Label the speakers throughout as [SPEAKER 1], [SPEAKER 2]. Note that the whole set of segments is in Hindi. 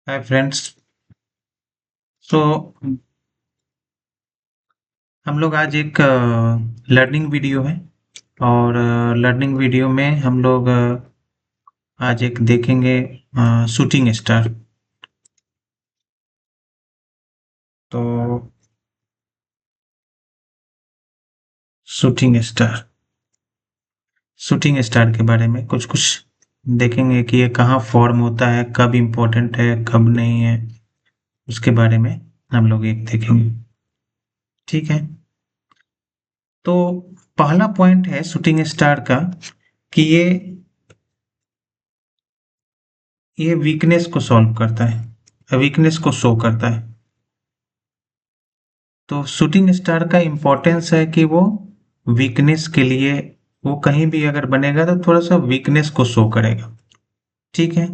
[SPEAKER 1] Hi friends. सो हम लोग आज एक लर्निंग वीडियो है और लर्निंग वीडियो में हम लोग आज एक देखेंगे शूटिंग स्टार। तो शूटिंग स्टार शूटिंग स्टार के बारे में कुछ कुछ देखेंगे कि ये कहाँ फॉर्म होता है, कब इम्पोर्टेंट है, कब नहीं है, उसके बारे में हम लोग एक देखेंगे। ठीक है। तो पहला पॉइंट है शूटिंग स्टार का कि ये वीकनेस को सॉल्व करता है, वीकनेस को शो करता है। तो शूटिंग स्टार का इम्पोर्टेंस है कि वो वीकनेस के लिए, वो कहीं भी अगर बनेगा तो थोड़ा सा वीकनेस को शो करेगा। ठीक है।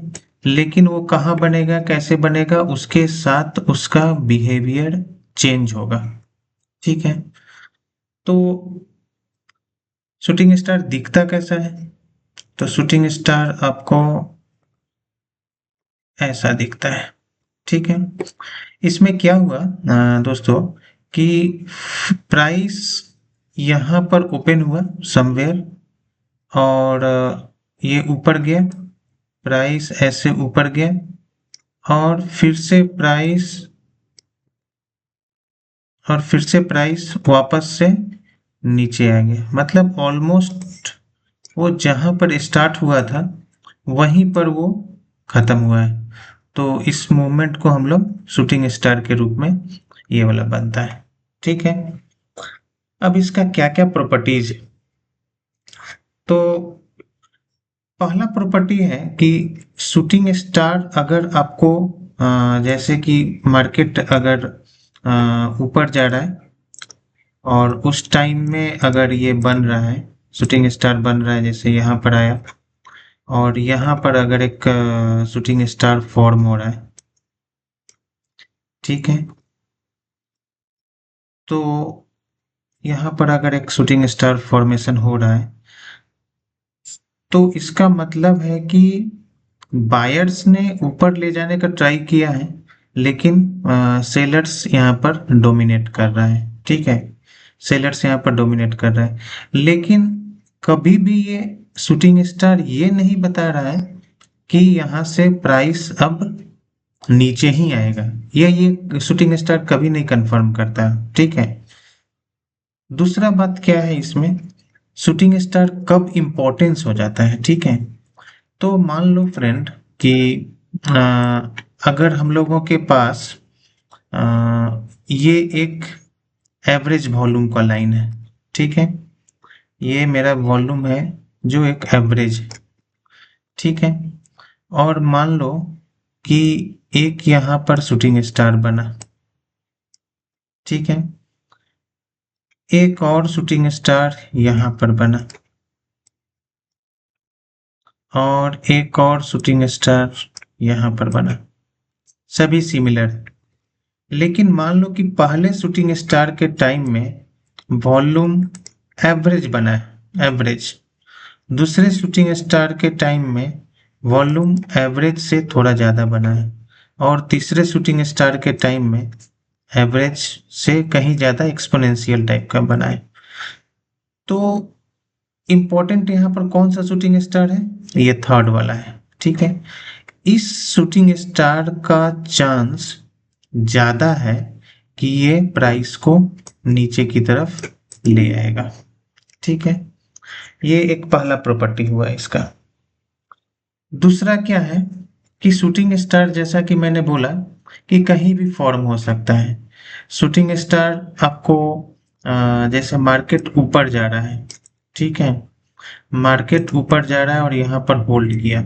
[SPEAKER 1] लेकिन वो कहाँ बनेगा, कैसे बनेगा, उसके साथ उसका बिहेवियर चेंज होगा। ठीक है। तो शूटिंग स्टार दिखता कैसा है? तो शूटिंग स्टार आपको ऐसा दिखता है। ठीक है। इसमें क्या हुआ दोस्तों कि प्राइस यहाँ पर ओपन हुआ समवेयर और ये ऊपर गया, प्राइस ऐसे ऊपर गया और फिर से प्राइस वापस से नीचे आ गया। मतलब ऑलमोस्ट वो जहाँ पर स्टार्ट हुआ था वहीं पर वो खत्म हुआ है। तो इस मूवमेंट को हम लोग शूटिंग स्टार के रूप में ये वाला बनता है। ठीक है। अब इसका क्या क्या प्रॉपर्टीज है? तो पहला प्रॉपर्टी है कि शूटिंग स्टार अगर आपको जैसे कि मार्केट अगर ऊपर जा रहा है और उस टाइम में अगर ये बन रहा है, शूटिंग स्टार बन रहा है, जैसे यहाँ पर आया और यहाँ पर अगर एक शूटिंग स्टार फॉर्म हो रहा है। ठीक है। तो यहाँ पर अगर एक शूटिंग स्टार फॉर्मेशन हो रहा है तो इसका मतलब है कि बायर्स ने ऊपर ले जाने का ट्राई किया है, लेकिन सेलर्स यहाँ पर डोमिनेट कर रहा है। ठीक है। सेलर्स यहाँ पर डोमिनेट कर रहा है, लेकिन कभी भी ये शूटिंग स्टार ये नहीं बता रहा है कि यहाँ से प्राइस अब नीचे ही आएगा। ये शूटिंग स्टार कभी नहीं कंफर्म करता। ठीक है। दूसरा बात क्या है इसमें, शूटिंग स्टार कब इम्पोर्टेंस हो जाता है? ठीक है। तो मान लो फ्रेंड कि आ, अगर हम लोगों के पास ये एक एवरेज वॉल्यूम का लाइन है। ठीक है। ये मेरा वॉल्यूम है जो एक एवरेज है। ठीक है। और मान लो कि एक यहाँ पर शूटिंग स्टार बना। ठीक है। एक और शूटिंग स्टार यहाँ पर बना और एक और शूटिंग स्टार यहाँ पर बना। सभी सिमिलर है। लेकिन मान लो कि पहले शूटिंग स्टार के टाइम में वॉल्यूम एवरेज बना है, एवरेज। दूसरे शूटिंग स्टार के टाइम में वॉल्यूम एवरेज से थोड़ा ज़्यादा बना है और तीसरे शूटिंग स्टार के टाइम में एवरेज से कहीं ज़्यादा एक्सपोनेंशियल टाइप का बना है। तो इम्पोर्टेंट यहाँ पर कौन सा शूटिंग स्टार है? ये थर्ड वाला है। ठीक है। इस शूटिंग स्टार का चांस ज़्यादा है कि ये प्राइस को नीचे की तरफ ले आएगा। ठीक है। ये एक पहला प्रॉपर्टी हुआ इसका। दूसरा क्या है कि शूटिंग स्टार, जैसा कि मैंने बोला कि कहीं भी फॉर्म हो सकता है। शूटिंग स्टार आपको जैसे मार्केट ऊपर जा रहा है। ठीक है। मार्केट ऊपर जा रहा है और यहाँ पर होल्ड किया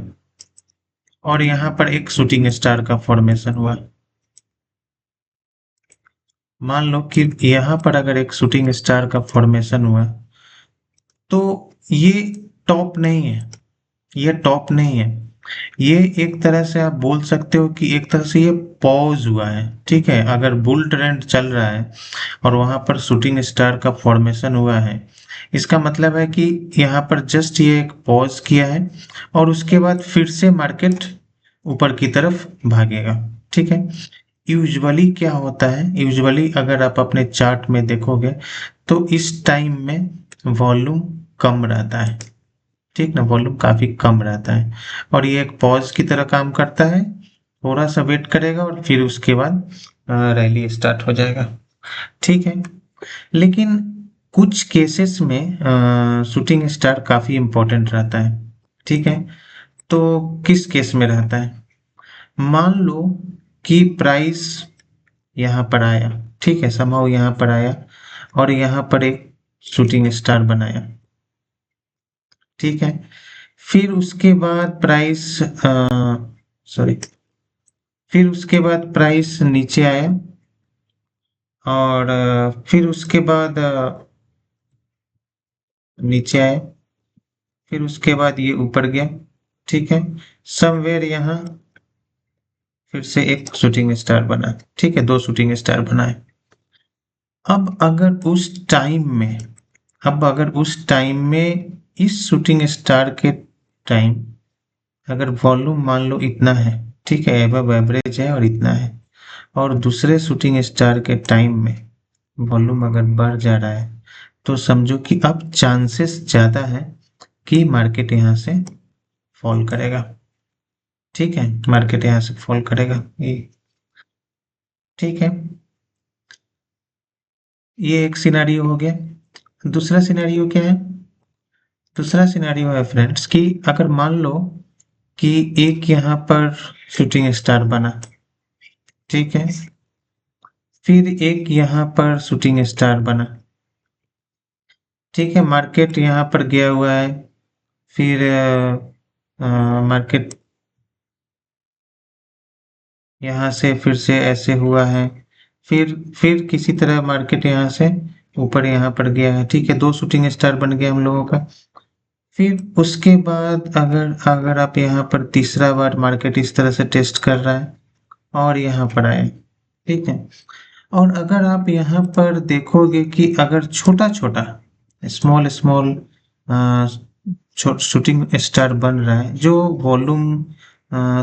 [SPEAKER 1] और यहाँ पर एक शूटिंग स्टार का फॉर्मेशन हुआ। मान लो कि यहाँ पर अगर एक शूटिंग स्टार का फॉर्मेशन हुआ तो ये टॉप नहीं है, ये टॉप नहीं है। ये एक तरह से आप बोल सकते हो कि एक तरह से ये पॉज हुआ है। ठीक है। अगर बुल ट्रेंड चल रहा है और वहां पर शूटिंग स्टार का फॉर्मेशन हुआ है, इसका मतलब है कि यहाँ पर जस्ट ये एक पॉज किया है और उसके बाद फिर से मार्केट ऊपर की तरफ भागेगा। ठीक है। यूजुअली क्या होता है, यूजुअली अगर आप अपने चार्ट में देखोगे तो इस टाइम में वॉल्यूम कम रहता है, ठीक ना, वॉल्यूम काफी कम रहता है और ये एक पॉज की तरह काम करता है, थोड़ा सा वेट करेगा और फिर उसके बाद रैली स्टार्ट हो जाएगा, ठीक है। लेकिन कुछ केसेस में शूटिंग स्टार काफी इंपॉर्टेंट रहता है, ठीक है। तो किस केस में रहता है, मान लो कि प्राइस यहाँ पर आया, ठीक है, समहाउ यहाँ पर आया और यहाँ पर एक शूटिंग स्टार बनाया, ठीक है। फिर उसके बाद प्राइस सॉरी फिर उसके बाद प्राइस नीचे आया और फिर उसके बाद नीचे आया, फिर उसके बाद ये ऊपर गया, ठीक है। समवेयर यहाँ फिर से एक शूटिंग स्टार बना, ठीक है, दो शूटिंग स्टार बनाए। अब अगर उस टाइम में अब अगर उस टाइम में इस शूटिंग स्टार के टाइम अगर वॉल्यूम मान लो इतना है, ठीक है, एबव एवरेज है और इतना है, और दूसरे शूटिंग स्टार के टाइम में वॉल्यूम अगर बढ़ जा रहा है तो समझो कि अब चांसेस ज़्यादा है कि मार्केट यहाँ से फॉल करेगा, ठीक है, मार्केट यहाँ से फॉल करेगा ये, ठीक है। ये एक सिनारियो हो गया। दूसरा सिनारियो क्या है, दूसरा सिनारियो है फ्रेंड्स कि अगर मान लो कि एक यहाँ पर शूटिंग स्टार बना, ठीक है, फिर एक यहाँ पर शूटिंग स्टार बना, ठीक है, मार्केट यहाँ पर गया हुआ है, फिर मार्केट यहाँ से फिर से ऐसे हुआ है, फिर किसी तरह मार्केट यहाँ से ऊपर यहाँ पर गया है, ठीक है, दो शूटिंग स्टार बन गया हम लोगों का। फिर उसके बाद अगर अगर आप यहाँ पर तीसरा बार मार्केट इस तरह से टेस्ट कर रहा है और यहाँ पर आए, ठीक है, और अगर आप यहाँ पर देखोगे कि अगर छोटा छोटा स्मॉल स्मॉल शूटिंग स्टार बन रहा है जो वॉल्यूम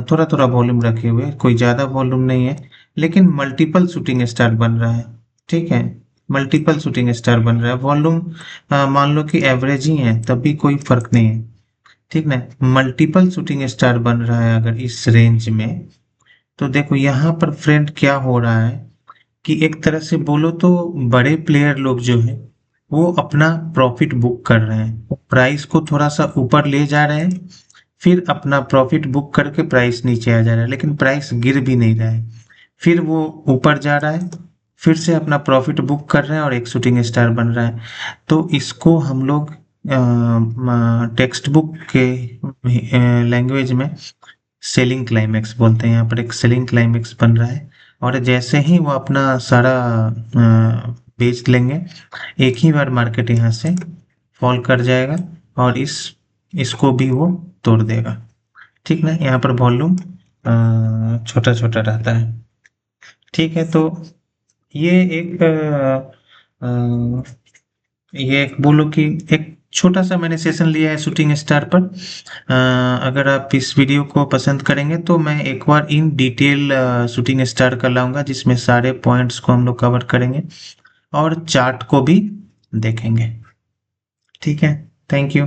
[SPEAKER 1] थोड़ा थोड़ा वॉल्यूम रखे हुए, कोई ज़्यादा वॉल्यूम नहीं है, लेकिन मल्टीपल शूटिंग स्टार बन रहा है, ठीक है, मल्टीपल शूटिंग स्टार बन रहा है, वॉल्यूम मान लो कि एवरेज ही है तब भी कोई फर्क नहीं है, ठीक ना, मल्टीपल शूटिंग स्टार बन रहा है अगर इस रेंज में, तो देखो यहाँ पर फ्रेंड क्या हो रहा है कि एक तरह से बोलो तो बड़े प्लेयर लोग जो है वो अपना प्रॉफिट बुक कर रहे हैं, वो प्राइस को थोड़ा सा ऊपर ले जा रहे हैं, फिर अपना प्रॉफिट बुक करके प्राइस नीचे आ जा रहा है, लेकिन प्राइस गिर भी नहीं रहा है, फिर वो ऊपर जा रहा है, फिर से अपना प्रॉफिट बुक कर रहे हैं और एक शूटिंग स्टार बन रहा है। तो इसको हम लोग टेक्स्ट बुक के लैंग्वेज में सेलिंग क्लाइमेक्स बोलते हैं, यहाँ पर एक सेलिंग क्लाइमेक्स बन रहा है और जैसे ही वो अपना सारा बेच लेंगे, एक ही बार मार्केट यहाँ से फॉल कर जाएगा और इसको भी वो तोड़ देगा, ठीक ना, यहाँ पर वॉल्यूम छोटा छोटा रहता है, ठीक है। तो ये एक ये एक बोलो कि एक छोटा सा मैंने सेशन लिया है शूटिंग स्टार पर। अगर आप इस वीडियो को पसंद करेंगे तो मैं एक बार इन डिटेल शूटिंग स्टार का लाऊंगा जिसमें सारे पॉइंट्स को हम लोग कवर करेंगे और चार्ट को भी देखेंगे, ठीक है। Thank you.